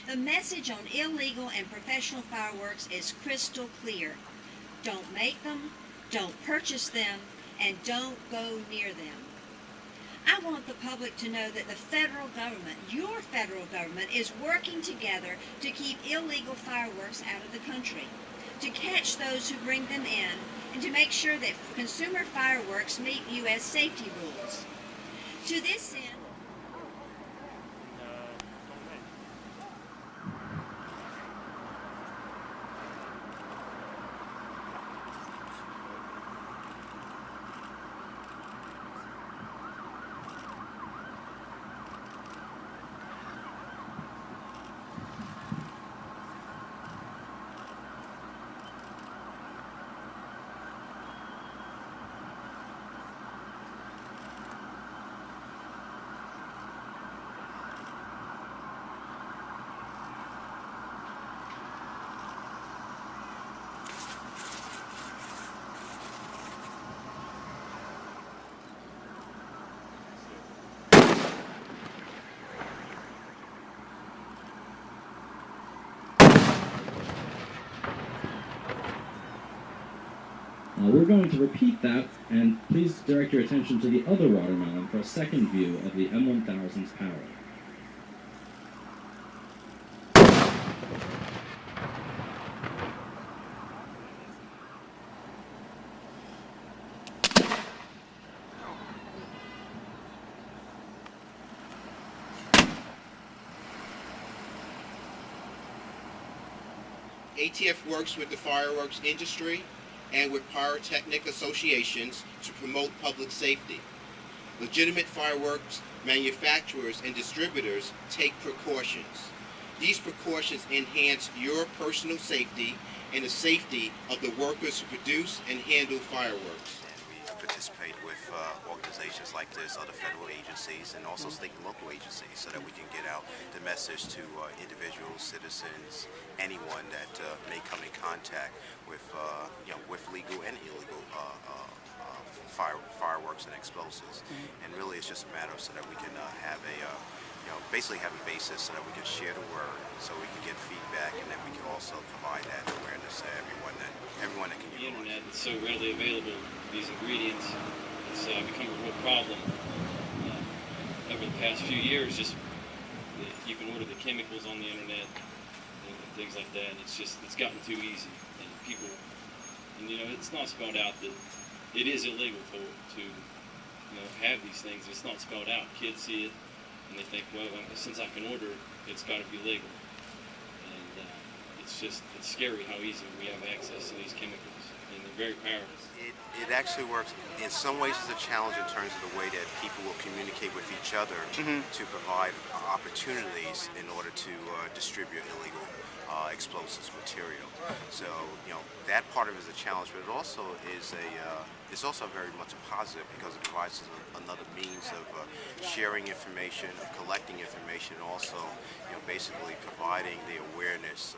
The message on illegal and professional fireworks is crystal clear. Don't make them, don't purchase them, and don't go near them. I want the public to know that the federal government, your federal government, is working together to keep illegal fireworks out of the country, to catch those who bring them in, and to make sure that consumer fireworks meet U.S. safety rules. To this end, We're going to repeat that, and please direct your attention to the other watermelon for a second view of the M1000's power. ATF works with the fireworks industry and with pyrotechnic associations to promote public safety. Legitimate fireworks manufacturers and distributors take precautions. These precautions enhance your personal safety and the safety of the workers who produce and handle fireworks. We participate with organizations like this, other federal agencies, and also state and local agencies, so that we can get out the message to individuals, citizens, anyone that may come in contact with, with legal and illegal fireworks and explosives. And really, it's just a matter of so that we can have a basically have a basis so that we can share the word, so we can get feedback, and then we can also provide that awareness to everyone that can use it. The internet is so readily available, these ingredients, it's become a real problem. Over the past few years, you can order the chemicals on the internet and things like that, and it's gotten too easy. And people, it's not spelled out that it is illegal to have these things. It's not spelled out. Kids see it, and they think, well, since I can order it, it's got to be legal. And it's scary how easy we have access to these chemicals, and they're very powerful. It actually works. In some ways, it's a challenge in terms of the way that people will communicate with each other to provide opportunities in order to distribute illegal explosives material. So, that part of it is a challenge, but it also is it's also very much a positive, because it provides another means of sharing information, of collecting information, and also, basically providing the awareness